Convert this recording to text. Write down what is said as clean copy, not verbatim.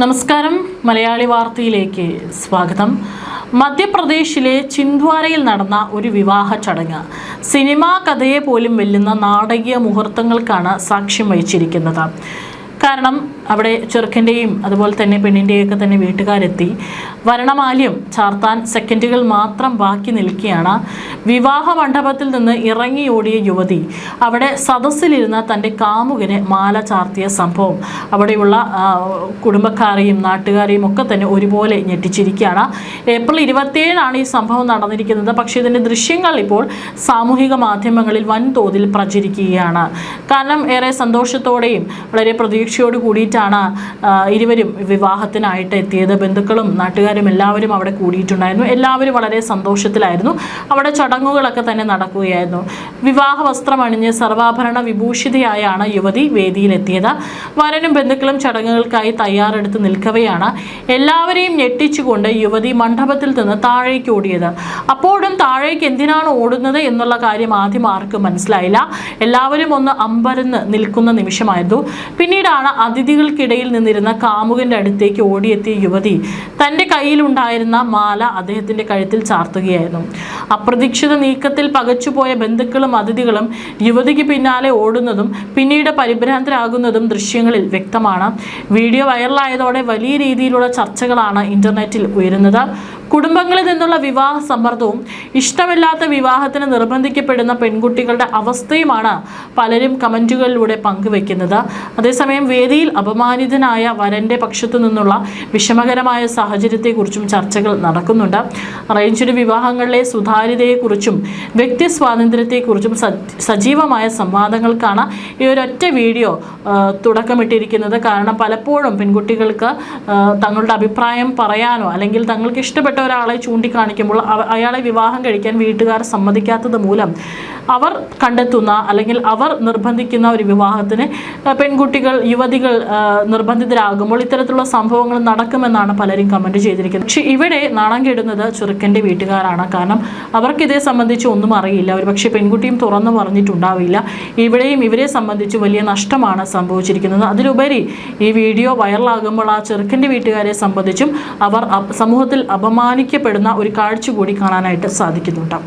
നമസ്കാരം, മലയാളി വാർത്തയിലേക്ക് സ്വാഗതം. മധ്യപ്രദേശിലെ ചിന്ദ്വാരയിൽ നടന്ന ഒരു വിവാഹ ചടങ്ങ് സിനിമാ കഥയെ പോലും വെല്ലുന്ന നാടകീയ മുഹൂർത്തങ്ങൾക്കാണ് സാക്ഷ്യം വഹിച്ചിരിക്കുന്നത്. കാരണം അവിടെ ചെറുക്കൻ്റെയും അതുപോലെ തന്നെ പെണ്ണിൻ്റെയൊക്കെ തന്നെ വീട്ടുകാരെത്തി വരണമാല്യം ചാർത്താൻ സെക്കൻഡുകൾ മാത്രം ബാക്കി നിൽക്കുകയാണ്. വിവാഹ മണ്ഡപത്തിൽ നിന്ന് ഇറങ്ങിയോടിയ യുവതി അവിടെ സദസ്സിലിരുന്ന തൻ്റെ കാമുകനെ മാല ചാർത്തിയ സംഭവം അവിടെയുള്ള കുടുംബക്കാരെയും നാട്ടുകാരെയും ഒക്കെ തന്നെ ഒരുപോലെ ഞെട്ടിച്ചിരിക്കുകയാണ്. ഏപ്രിൽ 27 ഈ സംഭവം നടന്നിരിക്കുന്നത്. പക്ഷേ ഇതിൻ്റെ ദൃശ്യങ്ങൾ ഇപ്പോൾ സാമൂഹിക മാധ്യമങ്ങളിൽ വൻതോതിൽ പ്രചരിക്കുകയാണ്. കാരണം ഏറെ സന്തോഷത്തോടെയും വളരെ പ്രതീക്ഷയോട് കൂടിയിട്ടാണ് ഇരുവരും വിവാഹത്തിനായിട്ട് എത്തിയത്. ബന്ധുക്കളും നാട്ടുകാരും എല്ലാവരും അവിടെ കൂടിയിട്ടുണ്ടായിരുന്നു. എല്ലാവരും വളരെ സന്തോഷത്തിലായിരുന്നു. അവിടെ ചടങ്ങുകളൊക്കെ തന്നെ നടക്കുകയായിരുന്നു. വിവാഹ വസ്ത്രമണിഞ്ഞ് സർവാഭരണ വിഭൂഷിതയായാണ് യുവതി വേദിയിലെത്തിയത്. വരനും ബന്ധുക്കളും ചടങ്ങുകൾക്കായി തയ്യാറെടുത്ത് നിൽക്കവെയാണ് എല്ലാവരെയും ഞെട്ടിച്ചുകൊണ്ട് യുവതി മണ്ഡപത്തിൽ നിന്ന് താഴേക്ക് ഓടിയത്. അപ്പോഴും താഴേക്ക് എന്തിനാണ് ഓടുന്നത് എന്നുള്ള കാര്യം ആദ്യം ആർക്കും മനസ്സിലായില്ല. എല്ലാവരും ഒന്ന് അമ്പരന്ന് നിൽക്കുന്ന നിമിഷമായിരുന്നു. പിന്നീടാണ് അതിഥികൾക്കിടയിൽ നിന്നിരുന്ന കാമുകന്റെ അടുത്തേക്ക് ഓടിയെത്തിയ യുവതി തൻ്റെ കയ്യിലുണ്ടായിരുന്ന മാല അദ്ദേഹത്തിൻ്റെ കഴുത്തിൽ ചാർത്തുകയായിരുന്നു. അപ്രതീക്ഷിത നീക്കത്തിൽ പകച്ചുപോയ ബന്ധുക്കളും അതിഥികളും യുവതിക്ക് പിന്നാലെ ഓടുന്നതും പിന്നീട് പരിഭ്രാന്തരാകുന്നതും ദൃശ്യങ്ങളിൽ വ്യക്തമാണ്. വീഡിയോ വൈറലായതോടെ വലിയ രീതിയിലുള്ള ചർച്ചകളാണ് ഇന്റർനെറ്റിൽ ഉയരുന്നത്. കുടുംബങ്ങളിൽ നിന്നുള്ള വിവാഹ സമ്മർദ്ദവും ഇഷ്ടമില്ലാത്ത വിവാഹത്തിന് നിർബന്ധിക്കപ്പെടുന്ന പെൺകുട്ടികളുടെ അവസ്ഥയുമാണ് പലരും കമൻറ്റുകളിലൂടെ പങ്കുവെക്കുന്നത്. അതേസമയം വേദിയിൽ അപമാനിതനായ വരൻ്റെ പക്ഷത്തു നിന്നുള്ള വിഷമകരമായ സാഹചര്യത്തെക്കുറിച്ചും ചർച്ചകൾ നടക്കുന്നുണ്ട്. അറേഞ്ച്ഡ് വിവാഹങ്ങളിലെ സുതാര്യതയെക്കുറിച്ചും വ്യക്തി സ്വാതന്ത്ര്യത്തെക്കുറിച്ചും സജീവമായ സംവാദങ്ങൾക്കാണ് ഈ ഒരൊറ്റ വീഡിയോ തുടക്കമിട്ടിരിക്കുന്നത്. കാരണം പലപ്പോഴും പെൺകുട്ടികൾക്ക് തങ്ങളുടെ അഭിപ്രായം പറയാനോ അല്ലെങ്കിൽ തങ്ങൾക്ക് ഇഷ്ടപ്പെട്ട ഒരാളെ ചൂണ്ടിക്കാണിക്കുമ്പോൾ അയാളെ വിവാഹം കഴിക്കാൻ വീട്ടുകാർ സമ്മതിക്കാത്തത് മൂലം അവർ കണ്ടെത്തുന്ന അല്ലെങ്കിൽ അവർ നിർബന്ധിക്കുന്ന ഒരു വിവാഹത്തിന് പെൺകുട്ടികൾ യുവതികൾ നിർബന്ധിതരാകുമ്പോൾ ഇത്തരത്തിലുള്ള സംഭവങ്ങൾ നടക്കുമെന്നാണ് പലരും കമന്റ് ചെയ്തിരിക്കുന്നത്. പക്ഷെ ഇവിടെ നാണം കെടുന്നത് ചെറുക്കൻ്റെ വീട്ടുകാരാണ്. കാരണം അവർക്ക് ഇതേ സംബന്ധിച്ച് ഒന്നും അറിയില്ല. ഒരുപക്ഷെ പെൺകുട്ടിയും തുറന്നു പറഞ്ഞിട്ടുണ്ടാവില്ല. ഇവിടെയും ഇവരെ സംബന്ധിച്ച് വലിയ നഷ്ടമാണ് സംഭവിച്ചിരിക്കുന്നത്. അതിലുപരി ഈ വീഡിയോ വൈറലാകുമ്പോൾ ആ ചെറുക്കൻ്റെ വീട്ടുകാരെ സംബന്ധിച്ചും അവർ സമൂഹത്തിൽ അപമാനിക്കപ്പെടുന്ന ഒരു കാഴ്ച കൂടി കാണാനായിട്ട് സാധിക്കുന്നുണ്ട്.